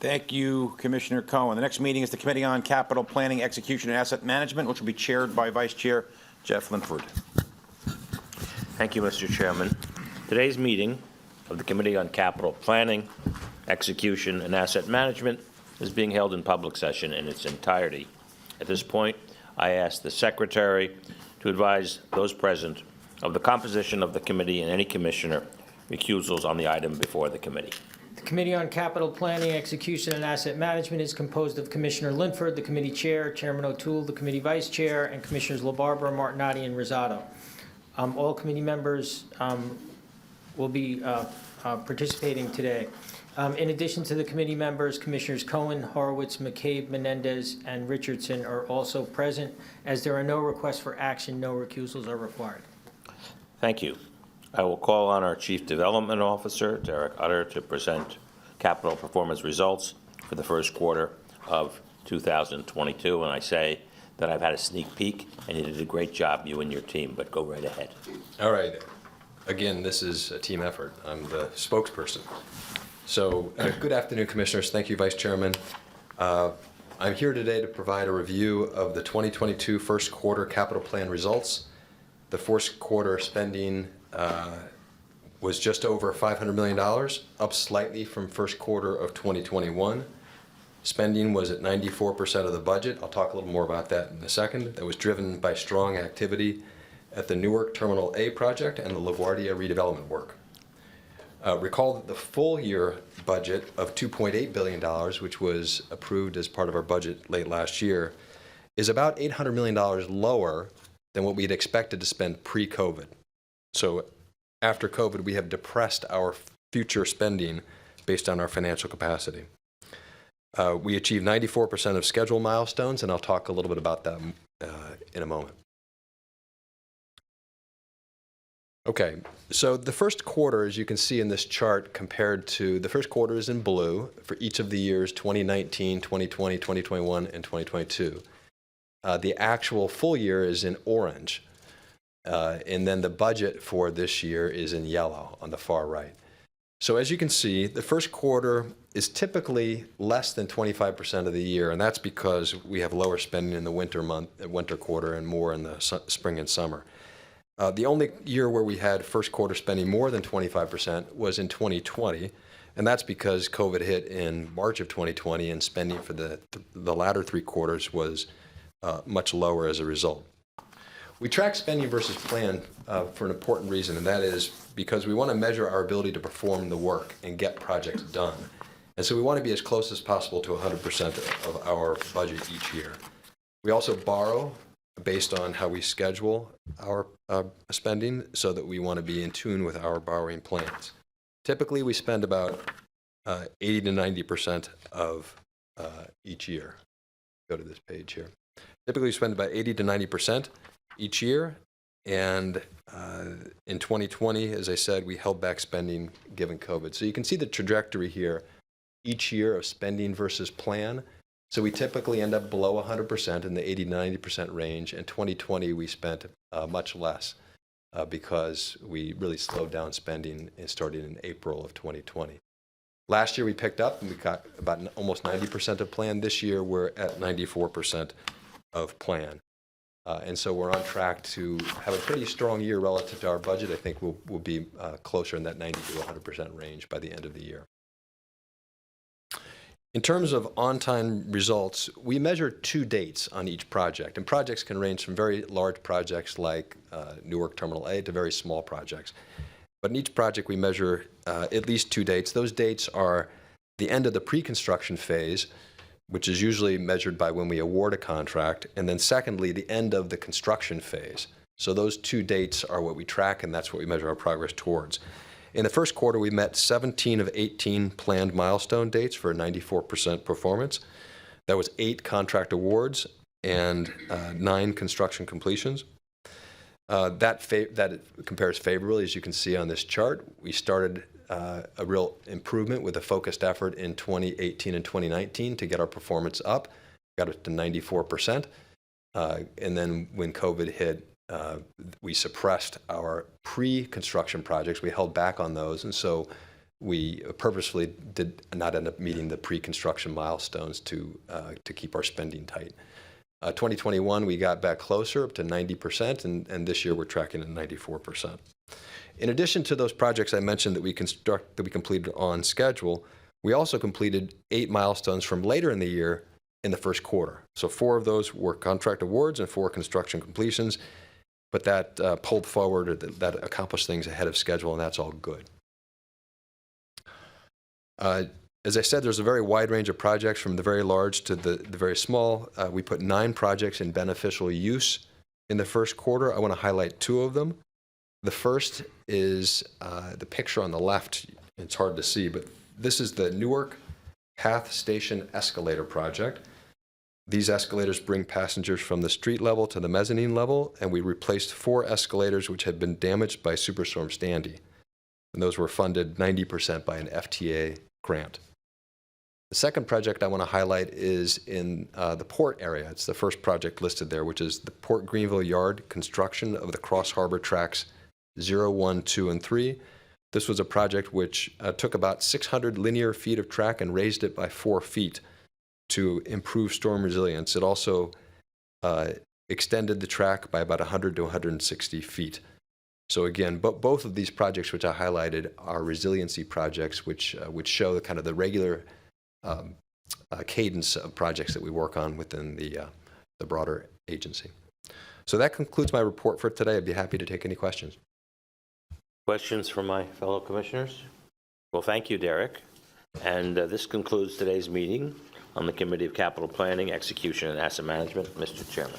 Thank you, Commissioner Cohen. The next meeting is the Committee on Capital Planning, Execution, and Asset Management, which will be chaired by Vice Chair Jeff Linford. Thank you, Mr. Chairman. Today's meeting of the Committee on Capital Planning, Execution, and Asset Management is being held in public session in its entirety. At this point, I ask the Secretary to advise those present of the composition of the committee and any commissioner recusals on the item before the committee. The Committee on Capital Planning, Execution, and Asset Management is composed of Commissioner Linford, the committee chair, Chairman O'Toole, the committee vice chair, and Commissioners LaBarbera, Martinati, and Rosado. All committee members will be participating today. In addition to the committee members, Commissioners Cohen, Horowitz, McCabe, Menendez, and Richardson are also present. As there are no requests for action, no recusals are required. Thank you. I will call on our Chief Development Officer, Derek Utter, to present capital performance results for the first quarter of 2022. And I say that I've had a sneak peek, and you did a great job, you and your team, but go right ahead. All right. Again, this is a team effort. I'm the spokesperson. So good afternoon, Commissioners. Thank you, Vice Chairman. I'm here today to provide a review of the 2022 first quarter capital plan results. The first quarter spending was just over $500 million, up slightly from first quarter of 2021. Spending was at 94% of the budget. I'll talk a little more about that in a second. That was driven by strong activity at the Newark Terminal A project and the LaGuardia redevelopment work. Recall that the full year budget of $2.8 billion, which was approved as part of our budget late last year, is about $800 million lower than what we had expected to spend pre-COVID. So after COVID, we have depressed our future spending based on our financial capacity. We achieved 94% of schedule milestones, and I'll talk a little bit about that in a moment. Okay, so the first quarter, as you can see in this chart, compared to the first quarter is in blue for each of the years 2019, 2020, 2021, and 2022. The actual full year is in orange, and then the budget for this year is in yellow on the far right. So as you can see, the first quarter is typically less than 25% of the year, and that's because we have lower spending in the winter quarter and more in the spring and summer. The only year where we had first quarter spending more than 25% was in 2020, and that's because COVID hit in March of 2020, and spending for the latter three quarters was much lower as a result. We track spending versus plan for an important reason, and that is because we want to measure our ability to perform the work and get projects done. And so we want to be as close as possible to 100% of our budget each year. We also borrow based on how we schedule our spending, so that we want to be in tune with our borrowing plans. Typically, we spend about 80 to 90% of each year. Go to this page here. Typically, we spend about 80 to 90% each year, and in 2020, as I said, we held back spending given COVID. So you can see the trajectory here each year of spending versus plan. So we typically end up below 100% in the 80 to 90% range. In 2020, we spent much less because we really slowed down spending starting in April of 2020. Last year, we picked up and we got about almost 90% of plan. This year, we're at 94% of plan. And so we're on track to have a pretty strong year relative to our budget. I think we'll be closer in that 90 to 100% range by the end of the year. In terms of on-time results, we measure two dates on each project, and projects can range from very large projects like Newark Terminal A to very small projects. But in each project, we measure at least two dates. Those dates are the end of the pre-construction phase, which is usually measured by when we award a contract, and then secondly, the end of the construction phase. So those two dates are what we track, and that's what we measure our progress towards. In the first quarter, we met 17 of 18 planned milestone dates for a 94% performance. That was 8 contract awards and 9 construction completions. That compares favorably, as you can see on this chart. We started a real improvement with a focused effort in 2018 and 2019 to get our performance up. Got it to 94%. And then when COVID hit, we suppressed our pre-construction projects. We held back on those, and so we purposefully did not end up meeting the pre-construction milestones to keep our spending tight. 2021, we got back closer, up to 90%, and this year we're tracking at 94%. In addition to those projects I mentioned that we completed on schedule, we also completed 8 milestones from later in the year in the first quarter. So 4 of those were contract awards and 4 construction completions, but that pulled forward, or that accomplished things ahead of schedule, and that's all good. As I said, there's a very wide range of projects from the very large to the very small. We put 9 projects in beneficial use in the first quarter. I want to highlight 2 of them. The first is the picture on the left. It's hard to see, but this is the Newark Path Station Escalator project. These escalators bring passengers from the street level to the mezzanine level, and we replaced 4 escalators which had been damaged by Superstorm Sandy. And those were funded 90% by an FTA grant. The second project I want to highlight is in the port area. It's the first project listed there, which is the Port Greenville Yard construction of the Cross Harbor Tracks 0, 1, 2, and 3. This was a project which took about 600 linear feet of track and raised it by 4 feet to improve storm resilience. It also extended the track by about 100 to 160 feet. So again, both of these projects which I highlighted are resiliency projects which show the kind of the regular cadence of projects that we work on within the broader agency. So that concludes my report for today. I'd be happy to take any questions. Questions from my fellow commissioners? Well, thank you, Derek. And this concludes today's meeting on the Committee of Capital Planning, Execution, and Asset Management. Mr. Chairman.